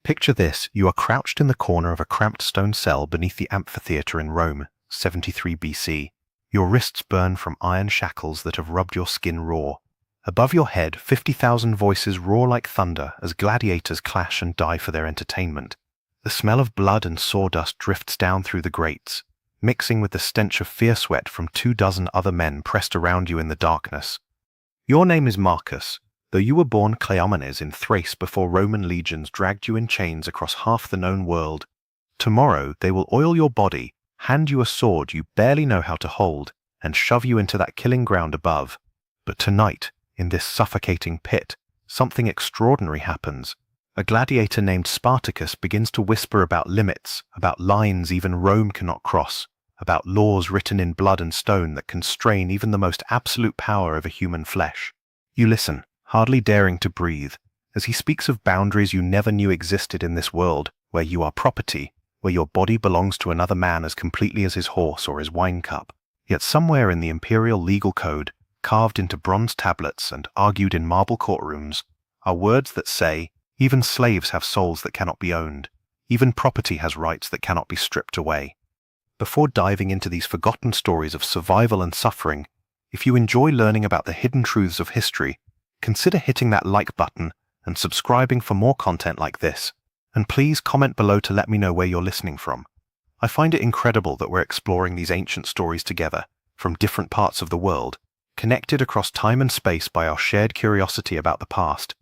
Picture this: you are crouched in the corner of a cramped stone cell beneath the amphitheater in Rome, 73 BC. Your wrists burn from iron shackles that have rubbed your skin raw. Above your head, 50,000 voices roar like thunder as gladiators clash and die for their entertainment. The smell of blood and sawdust drifts down through the grates, mixing with the stench of fear sweat from 24 other men pressed around you in the darkness. Your name is Marcus, though you were born Cleomenes in Thrace before Roman legions dragged you in chains across half the known world. Tomorrow they will oil your body, hand you a sword you barely know how to hold, and shove you into that killing ground above. But tonight, in this suffocating pit, something extraordinary happens. A gladiator named Spartacus begins to whisper about limits, about lines even Rome cannot cross, about laws written in blood and stone that constrain even the most absolute power over human flesh. You listen, hardly daring to breathe, as he speaks of boundaries you never knew existed in this world, where you are property, where your body belongs to another man as completely as his horse or his wine cup. Yet somewhere in the imperial legal code, carved into bronze tablets and argued in marble courtrooms, are words that say, even slaves have souls that cannot be owned, even property has rights that cannot be stripped away. Before diving into these forgotten stories of survival and suffering, if you enjoy learning about the hidden truths of history, consider hitting that like button and subscribing for more content like this. And please comment below to let me know where you're listening from. I find it incredible that we're exploring these ancient stories together, from different parts of the world, connected across time and space by our shared curiosity about the past.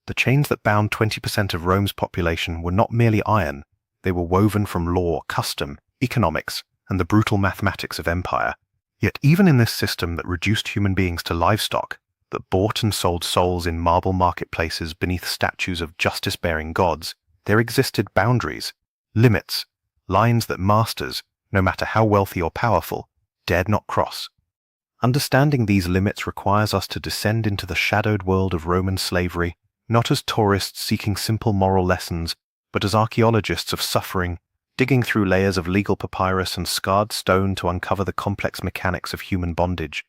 The chains that bound 20% of Rome's population were not merely iron, they were woven from law, custom, economics, and the brutal mathematics of empire. Yet even in this system that reduced human beings to livestock, that bought and sold souls in marble marketplaces beneath statues of justice-bearing gods, there existed boundaries, limits, lines that masters, no matter how wealthy or powerful, dared not cross. Understanding these limits requires us to descend into the shadowed world of Roman slavery, not as tourists seeking simple moral lessons, but as archaeologists of suffering, digging through layers of legal papyrus and scarred stone to uncover the complex mechanics of human bondage.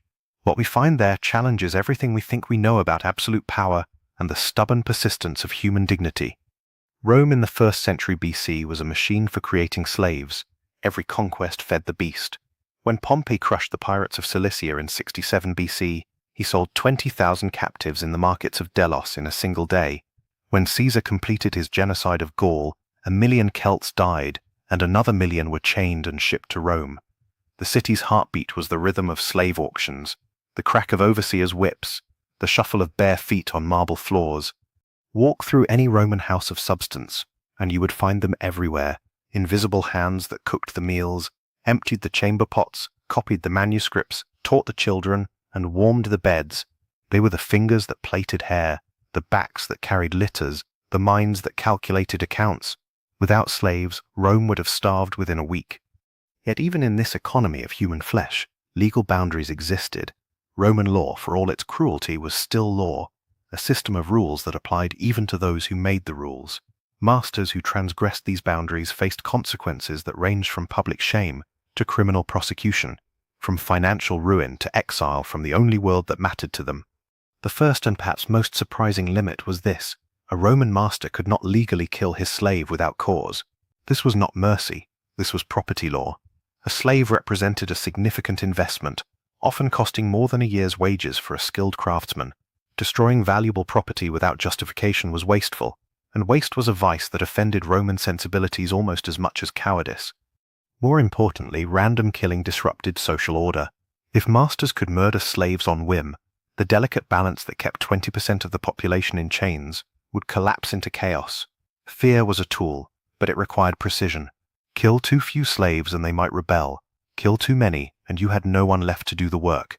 What we find there challenges everything we think we know about absolute power and the stubborn persistence of human dignity. Rome in the 1st century BC was a machine for creating slaves. Every conquest fed the beast. When Pompey crushed the pirates of Cilicia in 67 BC, he sold 20,000 captives in the markets of Delos in a single day. When Caesar completed his genocide of Gaul, 1 million Celts died, and another 1 million were chained and shipped to Rome. The city's heartbeat was the rhythm of slave auctions, the crack of overseers' whips, the shuffle of bare feet on marble floors. Walk through any Roman house of substance, and you would find them everywhere, invisible hands that cooked the meals, emptied the chamber pots, copied the manuscripts, taught the children, and warmed the beds. They were the fingers that plaited hair, the backs that carried litters, the minds that calculated accounts. Without slaves, Rome would have starved within a week. Yet even in this economy of human flesh, legal boundaries existed. Roman law, for all its cruelty, was still law, a system of rules that applied even to those who made the rules. Masters who transgressed these boundaries faced consequences that ranged from public shame to criminal prosecution, from financial ruin to exile from the only world that mattered to them. The first and perhaps most surprising limit was this: a Roman master could not legally kill his slave without cause. This was not mercy, this was property law. A slave represented a significant investment, often costing more than a year's wages for a skilled craftsman. Destroying valuable property without justification was wasteful, and waste was a vice that offended Roman sensibilities almost as much as cowardice. More importantly, random killing disrupted social order. If masters could murder slaves on whim, the delicate balance that kept 20% of the population in chains would collapse into chaos. Fear was a tool, but it required precision. Kill too few slaves and they might rebel. Kill too many and you had no one left to do the work.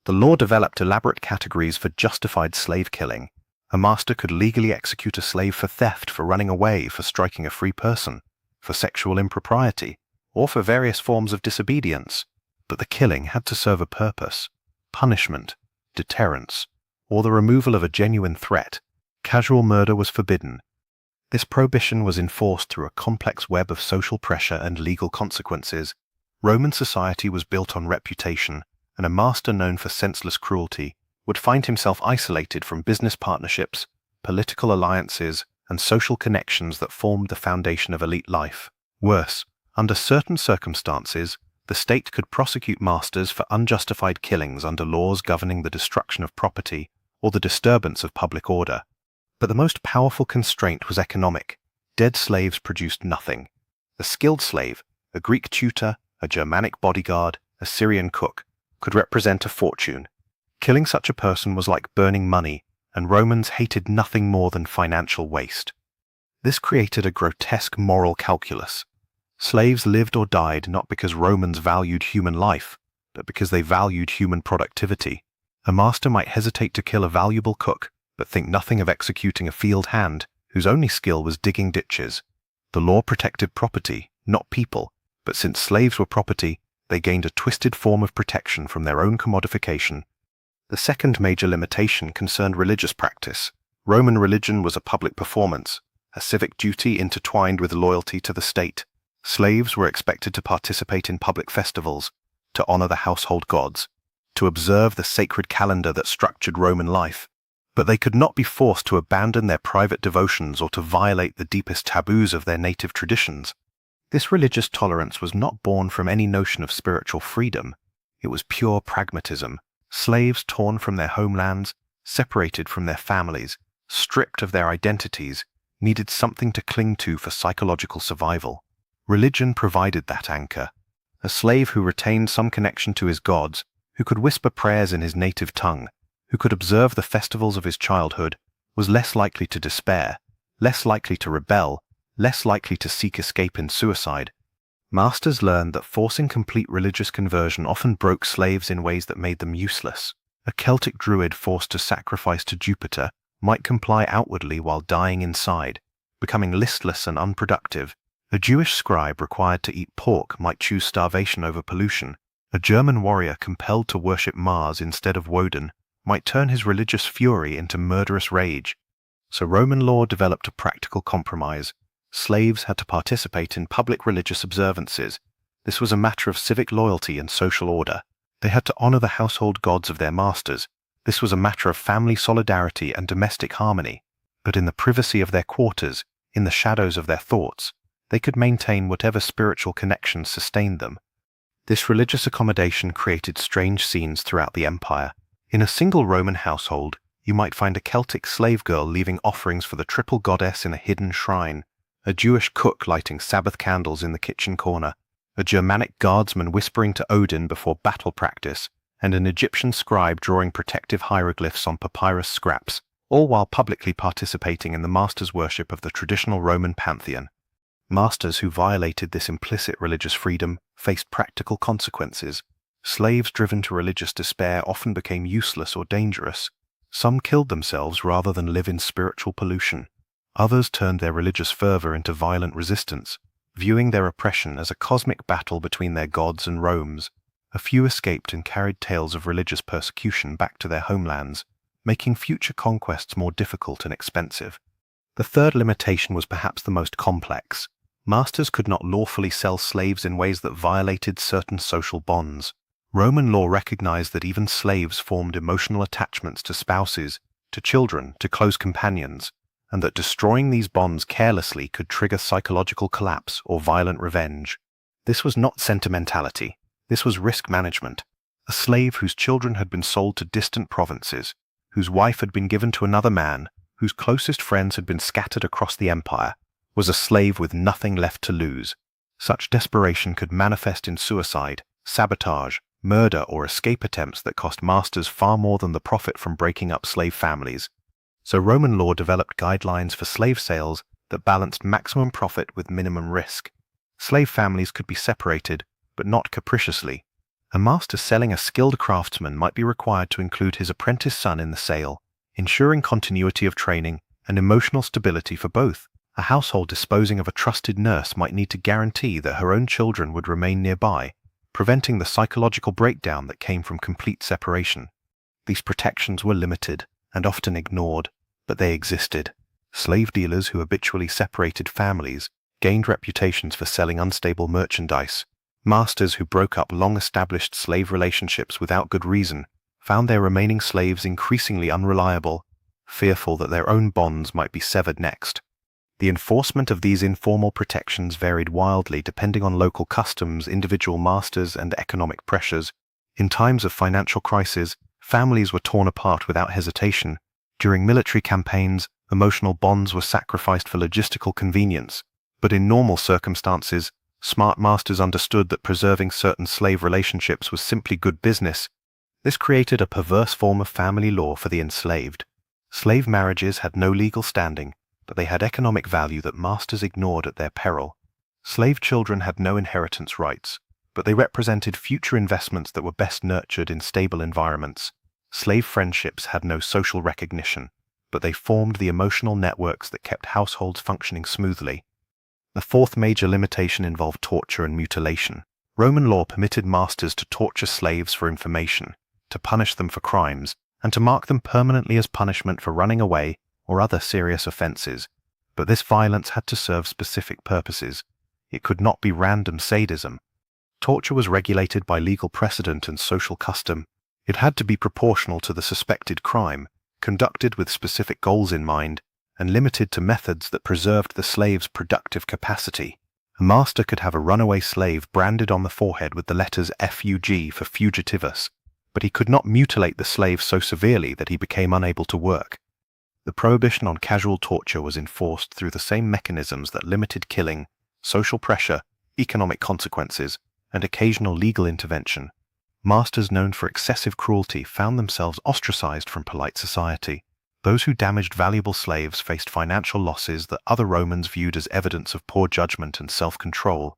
The law developed elaborate categories for justified slave killing. A master could legally execute a slave for theft, for running away, for striking a free person, for sexual impropriety, or for various forms of disobedience. But the killing had to serve a purpose: punishment, deterrence, or the removal of a genuine threat. Casual murder was forbidden. This prohibition was enforced through a complex web of social pressure and legal consequences. Roman society was built on reputation, and a master known for senseless cruelty would find himself isolated from business partnerships, political alliances, and social connections that formed the foundation of elite life. Worse, under certain circumstances, the state could prosecute masters for unjustified killings under laws governing the destruction of property or the disturbance of public order. But the most powerful constraint was economic. Dead slaves produced nothing. A skilled slave, a Greek tutor, a Germanic bodyguard, a Syrian cook, could represent a fortune. Killing such a person was like burning money, and Romans hated nothing more than financial waste. This created a grotesque moral calculus. Slaves lived or died not because Romans valued human life, but because they valued human productivity. A master might hesitate to kill a valuable cook, but think nothing of executing a field hand whose only skill was digging ditches. The law protected property, not people, but since slaves were property, they gained a twisted form of protection from their own commodification. The second major limitation concerned religious practice. Roman religion was a public performance, a civic duty intertwined with loyalty to the state. Slaves were expected to participate in public festivals, to honor the household gods, to observe the sacred calendar that structured Roman life, but they could not be forced to abandon their private devotions or to violate the deepest taboos of their native traditions. This religious tolerance was not born from any notion of spiritual freedom. It was pure pragmatism. Slaves torn from their homelands, separated from their families, stripped of their identities, needed something to cling to for psychological survival. Religion provided that anchor. A slave who retained some connection to his gods, who could whisper prayers in his native tongue, who could observe the festivals of his childhood, was less likely to despair, less likely to rebel, less likely to seek escape in suicide. Masters learned that forcing complete religious conversion often broke slaves in ways that made them useless. A Celtic druid forced to sacrifice to Jupiter might comply outwardly while dying inside, becoming listless and unproductive. A Jewish scribe required to eat pork might choose starvation over pollution. A German warrior compelled to worship Mars instead of Woden might turn his religious fury into murderous rage. So Roman law developed a practical compromise. Slaves had to participate in public religious observances. This was a matter of civic loyalty and social order. They had to honor the household gods of their masters. This was a matter of family solidarity and domestic harmony. But in the privacy of their quarters, in the shadows of their thoughts, they could maintain whatever spiritual connections sustained them. This religious accommodation created strange scenes throughout the empire. In a single Roman household, you might find a Celtic slave girl leaving offerings for the triple goddess in a hidden shrine, a Jewish cook lighting Sabbath candles in the kitchen corner, a Germanic guardsman whispering to Odin before battle practice, and an Egyptian scribe drawing protective hieroglyphs on papyrus scraps, all while publicly participating in the master's worship of the traditional Roman pantheon. Masters who violated this implicit religious freedom faced practical consequences. Slaves driven to religious despair often became useless or dangerous. Some killed themselves rather than live in spiritual pollution. Others turned their religious fervor into violent resistance, viewing their oppression as a cosmic battle between their gods and Rome's. A few escaped and carried tales of religious persecution back to their homelands, making future conquests more difficult and expensive. The third limitation was perhaps the most complex. Masters could not lawfully sell slaves in ways that violated certain social bonds. Roman law recognized that even slaves formed emotional attachments to spouses, to children, to close companions, and that destroying these bonds carelessly could trigger psychological collapse or violent revenge. This was not sentimentality. This was risk management. A slave whose children had been sold to distant provinces, whose wife had been given to another man, whose closest friends had been scattered across the empire, was a slave with nothing left to lose. Such desperation could manifest in suicide, sabotage, murder, or escape attempts that cost masters far more than the profit from breaking up slave families. So Roman law developed guidelines for slave sales that balanced maximum profit with minimum risk. Slave families could be separated, but not capriciously. A master selling a skilled craftsman might be required to include his apprentice son in the sale, ensuring continuity of training and emotional stability for both. A household disposing of a trusted nurse might need to guarantee that her own children would remain nearby, preventing the psychological breakdown that came from complete separation. These protections were limited and often ignored, but they existed. Slave dealers who habitually separated families gained reputations for selling unstable merchandise. Masters who broke up long-established slave relationships without good reason found their remaining slaves increasingly unreliable, fearful that their own bonds might be severed next. The enforcement of these informal protections varied wildly depending on local customs, individual masters, and economic pressures. In times of financial crisis, families were torn apart without hesitation. During military campaigns, emotional bonds were sacrificed for logistical convenience. But in normal circumstances, smart masters understood that preserving certain slave relationships was simply good business. This created a perverse form of family law for the enslaved. Slave marriages had no legal standing, but they had economic value that masters ignored at their peril. Slave children had no inheritance rights, but they represented future investments that were best nurtured in stable environments. Slave friendships had no social recognition, but they formed the emotional networks that kept households functioning smoothly. The fourth major limitation involved torture and mutilation. Roman law permitted masters to torture slaves for information, to punish them for crimes, and to mark them permanently as punishment for running away or other serious offenses. But this violence had to serve specific purposes. It could not be random sadism. Torture was regulated by legal precedent and social custom. It had to be proportional to the suspected crime, conducted with specific goals in mind, and limited to methods that preserved the slave's productive capacity. A master could have a runaway slave branded on the forehead with the letters FUG for fugitivus, but he could not mutilate the slave so severely that he became unable to work. The prohibition on casual torture was enforced through the same mechanisms that limited killing, social pressure, economic consequences, and occasional legal intervention. Masters known for excessive cruelty found themselves ostracized from polite society. Those who damaged valuable slaves faced financial losses that other Romans viewed as evidence of poor judgment and self-control.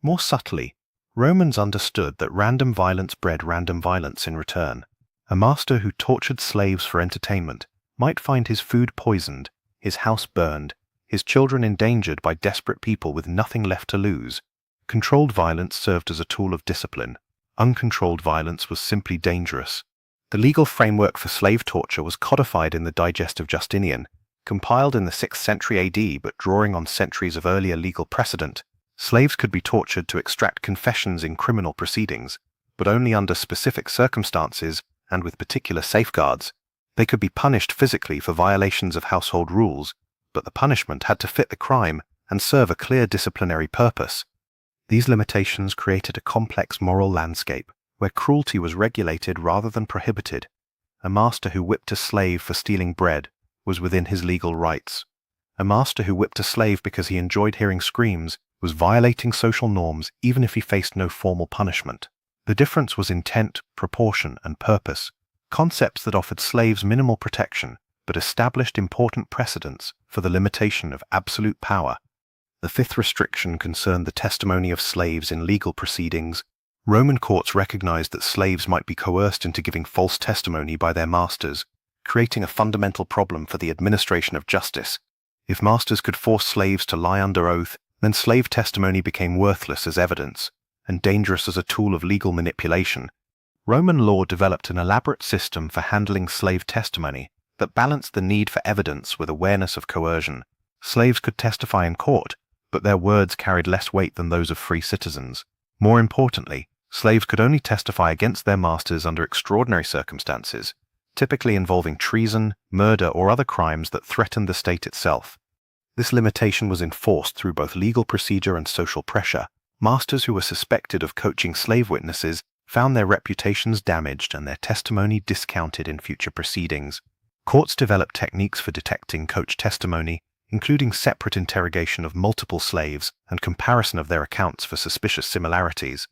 More subtly, Romans understood that random violence bred random violence in return. A master who tortured slaves for entertainment might find his food poisoned, his house burned, his children endangered by desperate people with nothing left to lose. Controlled violence served as a tool of discipline. Uncontrolled violence was simply dangerous. The legal framework for slave torture was codified in the Digest of Justinian, compiled in the 6th century AD but drawing on centuries of earlier legal precedent. Slaves could be tortured to extract confessions in criminal proceedings, but only under specific circumstances and with particular safeguards. They could be punished physically for violations of household rules, but the punishment had to fit the crime and serve a clear disciplinary purpose. These limitations created a complex moral landscape, where cruelty was regulated rather than prohibited. A master who whipped a slave for stealing bread was within his legal rights. A master who whipped a slave because he enjoyed hearing screams was violating social norms even if he faced no formal punishment. The difference was intent, proportion, and purpose, concepts that offered slaves minimal protection but established important precedents for the limitation of absolute power. The fifth restriction concerned the testimony of slaves in legal proceedings. Roman courts recognized that slaves might be coerced into giving false testimony by their masters, creating a fundamental problem for the administration of justice. If masters could force slaves to lie under oath, then slave testimony became worthless as evidence and dangerous as a tool of legal manipulation. Roman law developed an elaborate system for handling slave testimony that balanced the need for evidence with awareness of coercion. Slaves could testify in court, but their words carried less weight than those of free citizens. More importantly, slaves could only testify against their masters under extraordinary circumstances, typically involving treason, murder, or other crimes that threatened the state itself. This limitation was enforced through both legal procedure and social pressure. Masters who were suspected of coaching slave witnesses found their reputations damaged and their testimony discounted in future proceedings. Courts developed techniques for detecting coach testimony, including separate interrogation of multiple slaves and comparison of their accounts for suspicious similarities.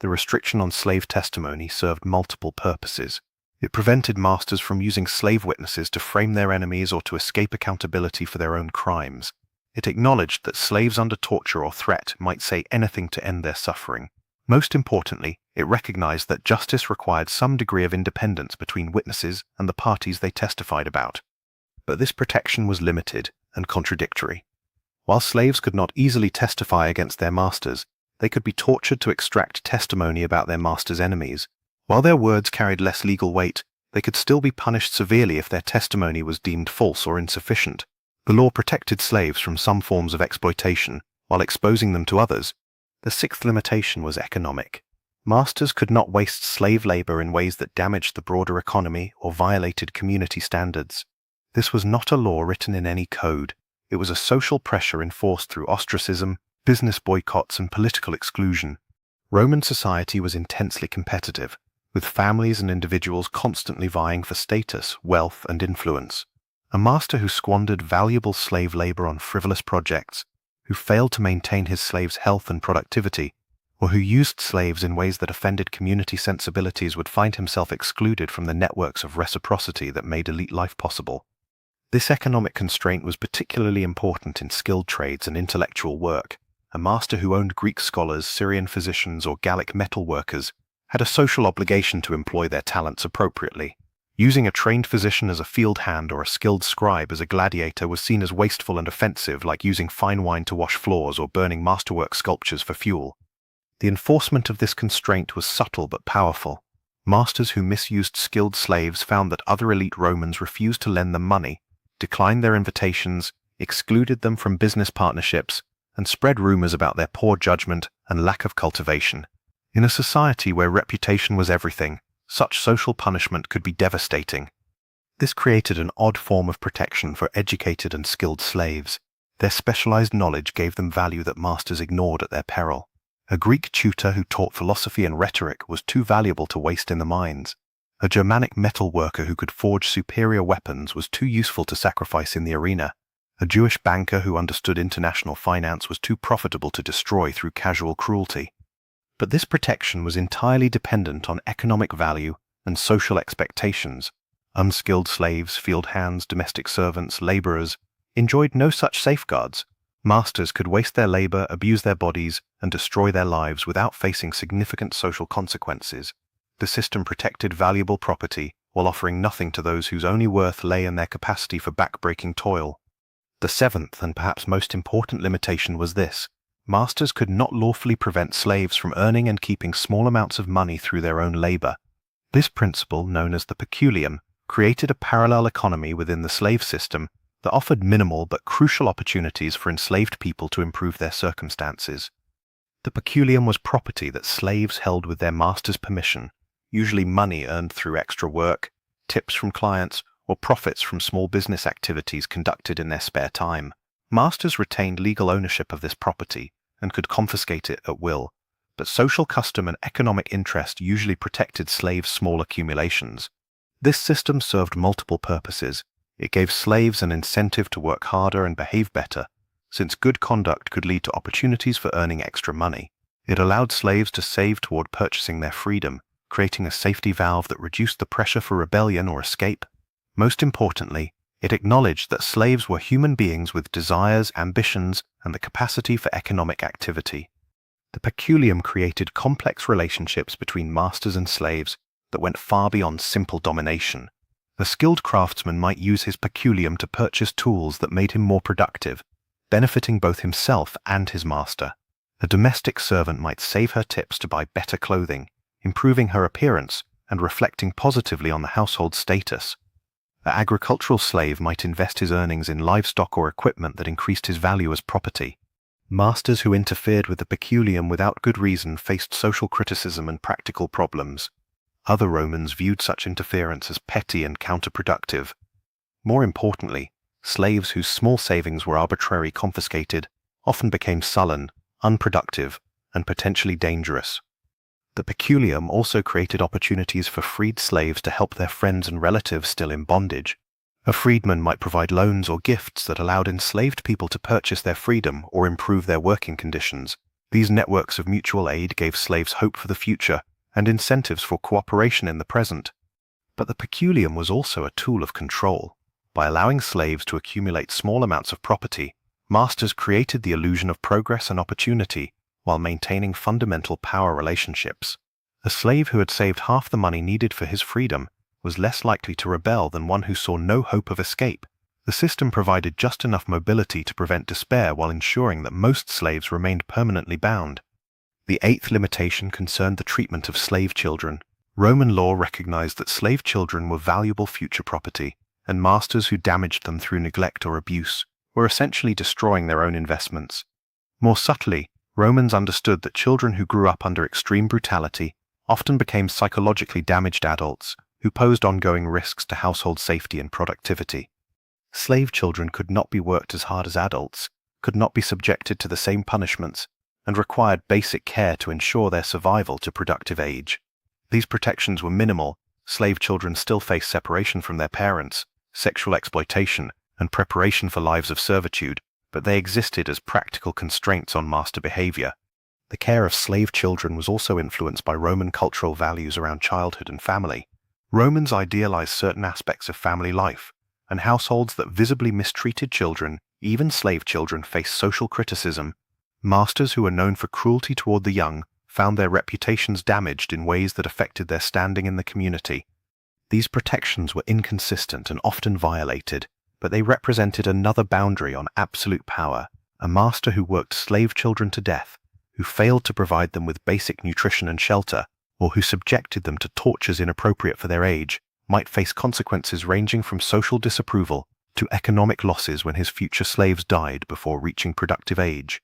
The restriction on slave testimony served multiple purposes. It prevented masters from using slave witnesses to frame their enemies or to escape accountability for their own crimes. It acknowledged that slaves under torture or threat might say anything to end their suffering. Most importantly, it recognized that justice required some degree of independence between witnesses and the parties they testified about. But this protection was limited and contradictory. While slaves could not easily testify against their masters, they could be tortured to extract testimony about their master's enemies. While their words carried less legal weight, they could still be punished severely if their testimony was deemed false or insufficient. The law protected slaves from some forms of exploitation, while exposing them to others. The sixth limitation was economic. Masters could not waste slave labor in ways that damaged the broader economy or violated community standards. This was not a law written in any code. It was a social pressure enforced through ostracism, business boycotts, and political exclusion. Roman society was intensely competitive, with families and individuals constantly vying for status, wealth, and influence. A master who squandered valuable slave labor on frivolous projects, who failed to maintain his slaves' health and productivity, or who used slaves in ways that offended community sensibilities would find himself excluded from the networks of reciprocity that made elite life possible. This economic constraint was particularly important in skilled trades and intellectual work. A master who owned Greek scholars, Syrian physicians, or Gallic metal workers had a social obligation to employ their talents appropriately. Using a trained physician as a field hand or a skilled scribe as a gladiator was seen as wasteful and offensive, like using fine wine to wash floors or burning masterwork sculptures for fuel. The enforcement of this constraint was subtle but powerful. Masters who misused skilled slaves found that other elite Romans refused to lend them money, declined their invitations, excluded them from business partnerships, and spread rumors about their poor judgment and lack of cultivation. In a society where reputation was everything, such social punishment could be devastating. This created an odd form of protection for educated and skilled slaves. Their specialized knowledge gave them value that masters ignored at their peril. A Greek tutor who taught philosophy and rhetoric was too valuable to waste in the mines. A Germanic metal worker who could forge superior weapons was too useful to sacrifice in the arena. A Jewish banker who understood international finance was too profitable to destroy through casual cruelty. But this protection was entirely dependent on economic value and social expectations. Unskilled slaves, field hands, domestic servants, laborers enjoyed no such safeguards. Masters could waste their labor, abuse their bodies, and destroy their lives without facing significant social consequences. The system protected valuable property while offering nothing to those whose only worth lay in their capacity for back-breaking toil. The seventh and perhaps most important limitation was this: masters could not lawfully prevent slaves from earning and keeping small amounts of money through their own labor. This principle, known as the peculium, created a parallel economy within the slave system that offered minimal but crucial opportunities for enslaved people to improve their circumstances. The peculium was property that slaves held with their master's permission, usually money earned through extra work, tips from clients, or profits from small business activities conducted in their spare time. Masters retained legal ownership of this property and could confiscate it at will, but social custom and economic interest usually protected slaves' small accumulations. This system served multiple purposes. It gave slaves an incentive to work harder and behave better, since good conduct could lead to opportunities for earning extra money. It allowed slaves to save toward purchasing their freedom, creating a safety valve that reduced the pressure for rebellion or escape. Most importantly, it acknowledged that slaves were human beings with desires, ambitions, and the capacity for economic activity. The peculium created complex relationships between masters and slaves that went far beyond simple domination. A skilled craftsman might use his peculium to purchase tools that made him more productive, benefiting both himself and his master. A domestic servant might save her tips to buy better clothing, improving her appearance and reflecting positively on the household status. An agricultural slave might invest his earnings in livestock or equipment that increased his value as property. Masters who interfered with the peculium without good reason faced social criticism and practical problems. Other Romans viewed such interference as petty and counterproductive. More importantly, slaves whose small savings were arbitrarily confiscated often became sullen, unproductive, and potentially dangerous. The peculium also created opportunities for freed slaves to help their friends and relatives still in bondage. A freedman might provide loans or gifts that allowed enslaved people to purchase their freedom or improve their working conditions. These networks of mutual aid gave slaves hope for the future and incentives for cooperation in the present. But the peculium was also a tool of control. By allowing slaves to accumulate small amounts of property, masters created the illusion of progress and opportunity while maintaining fundamental power relationships. A slave who had saved half the money needed for his freedom was less likely to rebel than one who saw no hope of escape. The system provided just enough mobility to prevent despair while ensuring that most slaves remained permanently bound. The eighth limitation concerned the treatment of slave children. Roman law recognized that slave children were valuable future property, and masters who damaged them through neglect or abuse were essentially destroying their own investments. More subtly, Romans understood that children who grew up under extreme brutality often became psychologically damaged adults who posed ongoing risks to household safety and productivity. Slave children could not be worked as hard as adults, could not be subjected to the same punishments, and required basic care to ensure their survival to productive age. These protections were minimal. Slave children still faced separation from their parents, sexual exploitation, and preparation for lives of servitude, but they existed as practical constraints on master behavior. The care of slave children was also influenced by Roman cultural values around childhood and family. Romans idealized certain aspects of family life, and households that visibly mistreated children, even slave children, faced social criticism. Masters who were known for cruelty toward the young found their reputations damaged in ways that affected their standing in the community. These protections were inconsistent and often violated, but they represented another boundary on absolute power. A master who worked slave children to death, who failed to provide them with basic nutrition and shelter, or who subjected them to tortures inappropriate for their age, might face consequences ranging from social disapproval to economic losses when his future slaves died before reaching productive age.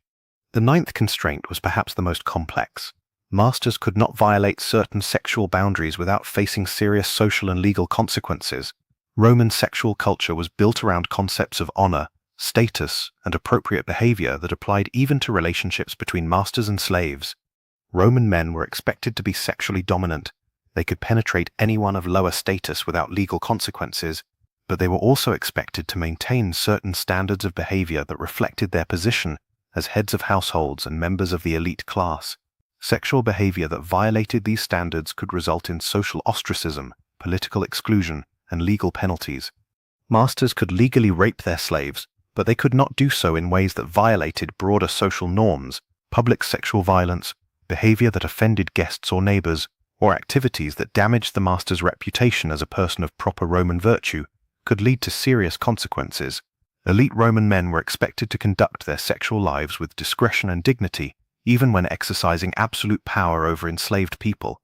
The ninth constraint was perhaps the most complex. Masters could not violate certain sexual boundaries without facing serious social and legal consequences. Roman sexual culture was built around concepts of honor, status, and appropriate behavior that applied even to relationships between masters and slaves. Roman men were expected to be sexually dominant. They could penetrate anyone of lower status without legal consequences, but they were also expected to maintain certain standards of behavior that reflected their position as heads of households and members of the elite class. Sexual behavior that violated these standards could result in social ostracism, political exclusion, and legal penalties. Masters could legally rape their slaves, but they could not do so in ways that violated broader social norms. Public sexual violence, behavior that offended guests or neighbors, or activities that damaged the master's reputation as a person of proper Roman virtue could lead to serious consequences. Elite Roman men were expected to conduct their sexual lives with discretion and dignity, even when exercising absolute power over enslaved people.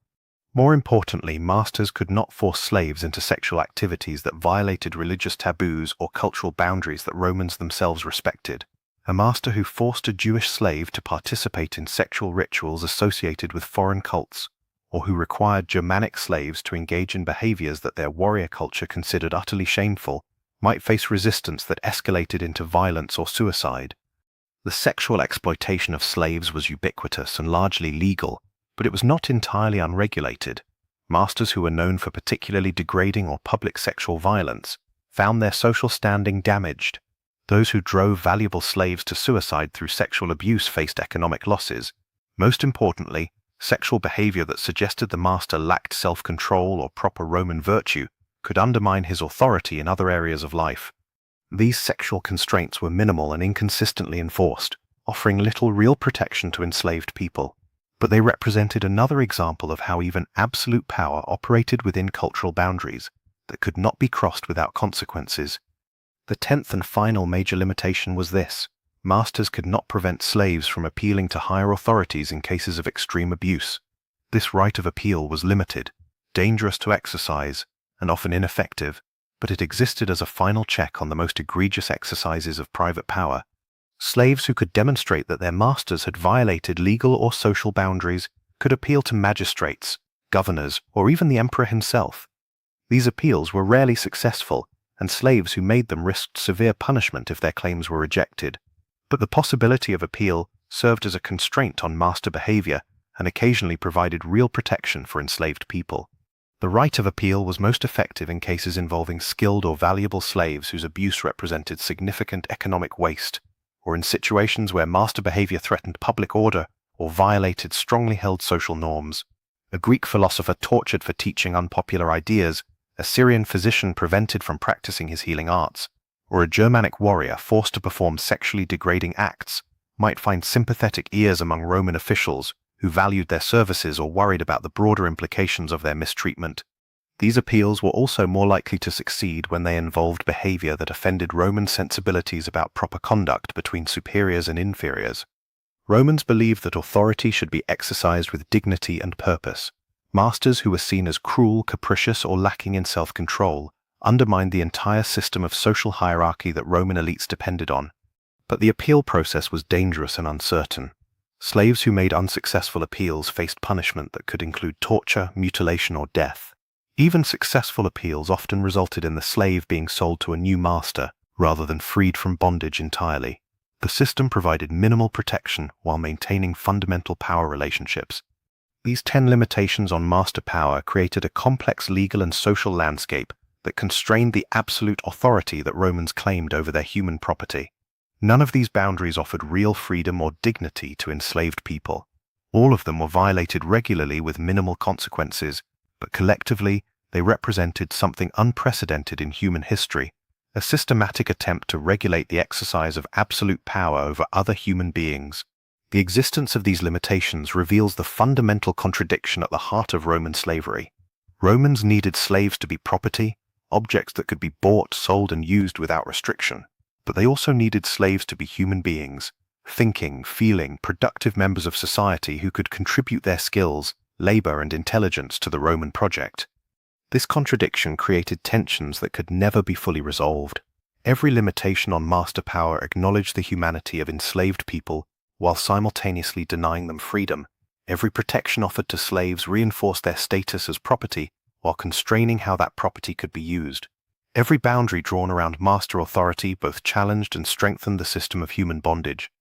More importantly, masters could not force slaves into sexual activities that violated religious taboos or cultural boundaries that Romans themselves respected. A master who forced a Jewish slave to participate in sexual rituals associated with foreign cults, or who required Germanic slaves to engage in behaviors that their warrior culture considered utterly shameful, might face resistance that escalated into violence or suicide. The sexual exploitation of slaves was ubiquitous and largely legal, but it was not entirely unregulated. Masters who were known for particularly degrading or public sexual violence found their social standing damaged. Those who drove valuable slaves to suicide through sexual abuse faced economic losses. Most importantly, sexual behavior that suggested the master lacked self-control or proper Roman virtue could undermine his authority in other areas of life. These sexual constraints were minimal and inconsistently enforced, offering little real protection to enslaved people. But they represented another example of how even absolute power operated within cultural boundaries that could not be crossed without consequences. The 10th and final major limitation was this: masters could not prevent slaves from appealing to higher authorities in cases of extreme abuse. This right of appeal was limited, dangerous to exercise, and often ineffective, but it existed as a final check on the most egregious exercises of private power. Slaves who could demonstrate that their masters had violated legal or social boundaries could appeal to magistrates, governors, or even the emperor himself. These appeals were rarely successful, and slaves who made them risked severe punishment if their claims were rejected. But the possibility of appeal served as a constraint on master behavior and occasionally provided real protection for enslaved people. The right of appeal was most effective in cases involving skilled or valuable slaves whose abuse represented significant economic waste, or in situations where master behavior threatened public order or violated strongly held social norms. A Greek philosopher tortured for teaching unpopular ideas, a Syrian physician prevented from practicing his healing arts, or a Germanic warrior forced to perform sexually degrading acts might find sympathetic ears among Roman officials who valued their services or worried about the broader implications of their mistreatment. These appeals were also more likely to succeed when they involved behavior that offended Roman sensibilities about proper conduct between superiors and inferiors. Romans believed that authority should be exercised with dignity and purpose. Masters who were seen as cruel, capricious, or lacking in self-control undermined the entire system of social hierarchy that Roman elites depended on. But the appeal process was dangerous and uncertain. Slaves who made unsuccessful appeals faced punishment that could include torture, mutilation, or death. Even successful appeals often resulted in the slave being sold to a new master, rather than freed from bondage entirely. The system provided minimal protection while maintaining fundamental power relationships. These 10 limitations on master power created a complex legal and social landscape that constrained the absolute authority that Romans claimed over their human property. None of these boundaries offered real freedom or dignity to enslaved people. All of them were violated regularly with minimal consequences, but collectively they represented something unprecedented in human history, a systematic attempt to regulate the exercise of absolute power over other human beings. The existence of these limitations reveals the fundamental contradiction at the heart of Roman slavery. Romans needed slaves to be property, objects that could be bought, sold, and used without restriction. But they also needed slaves to be human beings, thinking, feeling, productive members of society who could contribute their skills, labor, and intelligence to the Roman project. This contradiction created tensions that could never be fully resolved. Every limitation on master power acknowledged the humanity of enslaved people while simultaneously denying them freedom. Every protection offered to slaves reinforced their status as property while constraining how that property could be used. Every boundary drawn around master authority both challenged and strengthened the system of human bondage.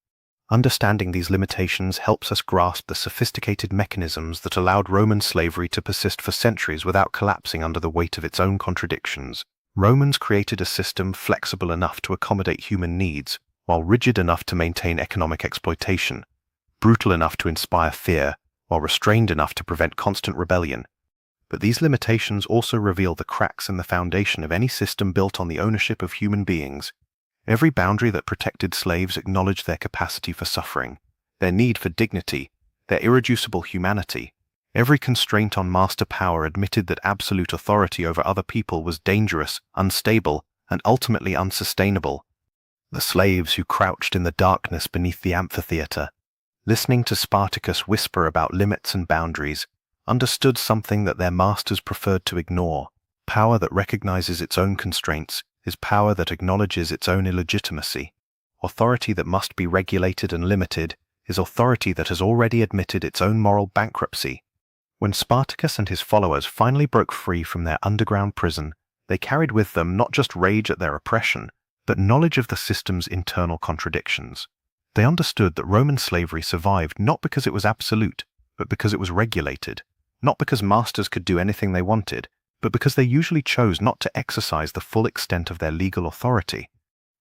Understanding these limitations helps us grasp the sophisticated mechanisms that allowed Roman slavery to persist for centuries without collapsing under the weight of its own contradictions. Romans created a system flexible enough to accommodate human needs, while rigid enough to maintain economic exploitation, brutal enough to inspire fear, while restrained enough to prevent constant rebellion. But these limitations also reveal the cracks in the foundation of any system built on the ownership of human beings. Every boundary that protected slaves acknowledged their capacity for suffering, their need for dignity, their irreducible humanity. Every constraint on master power admitted that absolute authority over other people was dangerous, unstable, and ultimately unsustainable. The slaves who crouched in the darkness beneath the amphitheater, listening to Spartacus whisper about limits and boundaries, understood something that their masters preferred to ignore. Power that recognizes its own constraints is power that acknowledges its own illegitimacy. Authority that must be regulated and limited is authority that has already admitted its own moral bankruptcy. When Spartacus and his followers finally broke free from their underground prison, they carried with them not just rage at their oppression, but knowledge of the system's internal contradictions. They understood that Roman slavery survived not because it was absolute, but because it was regulated, not because masters could do anything they wanted, but because they usually chose not to exercise the full extent of their legal authority.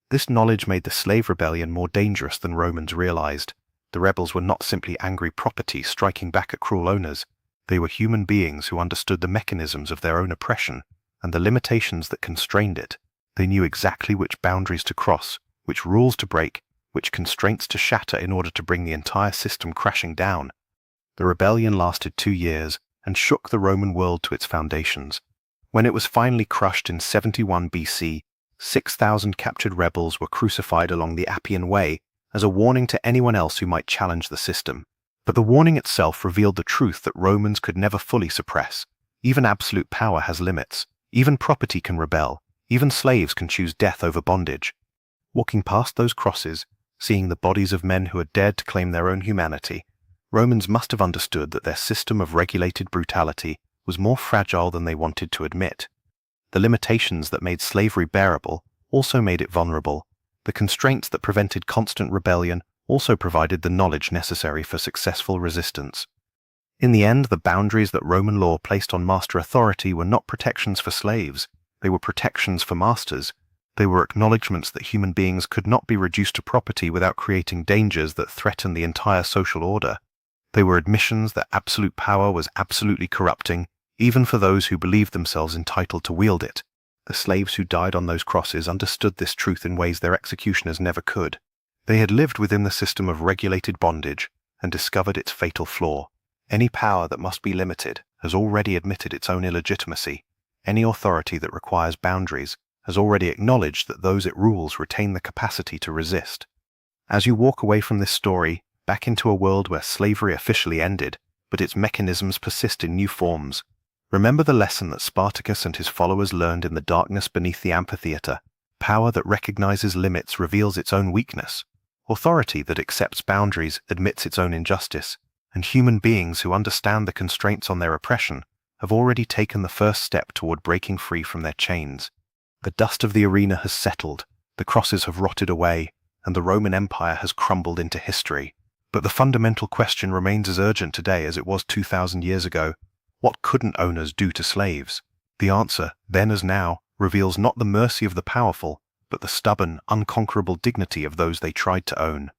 This knowledge made the slave rebellion more dangerous than Romans realized. The rebels were not simply angry property striking back at cruel owners. They were human beings who understood the mechanisms of their own oppression and the limitations that constrained it. They knew exactly which boundaries to cross, which rules to break, which constraints to shatter in order to bring the entire system crashing down. The rebellion lasted 2 years and shook the Roman world to its foundations. When it was finally crushed in 71 BC, 6,000 captured rebels were crucified along the Appian Way as a warning to anyone else who might challenge the system. But the warning itself revealed the truth that Romans could never fully suppress. Even absolute power has limits. Even property can rebel. Even slaves can choose death over bondage. Walking past those crosses, seeing the bodies of men who had dared to claim their own humanity, Romans must have understood that their system of regulated brutality was more fragile than they wanted to admit. The limitations that made slavery bearable also made it vulnerable. The constraints that prevented constant rebellion also provided the knowledge necessary for successful resistance. In the end, the boundaries that Roman law placed on master authority were not protections for slaves. They were protections for masters. They were acknowledgments that human beings could not be reduced to property without creating dangers that threatened the entire social order. They were admissions that absolute power was absolutely corrupting, even for those who believed themselves entitled to wield it. The slaves who died on those crosses understood this truth in ways their executioners never could. They had lived within the system of regulated bondage and discovered its fatal flaw. Any power that must be limited has already admitted its own illegitimacy. Any authority that requires boundaries has already acknowledged that those it rules retain the capacity to resist. As you walk away from this story, back into a world where slavery officially ended, but its mechanisms persist in new forms, remember the lesson that Spartacus and his followers learned in the darkness beneath the amphitheater. Power that recognizes limits reveals its own weakness. Authority that accepts boundaries admits its own injustice. And human beings who understand the constraints on their oppression have already taken the first step toward breaking free from their chains. The dust of the arena has settled. The crosses have rotted away, and the Roman Empire has crumbled into history. But the fundamental question remains as urgent today as it was 2,000 years ago. What couldn't owners do to slaves? The answer, then as now, reveals not the mercy of the powerful, but the stubborn, unconquerable dignity of those they tried to own.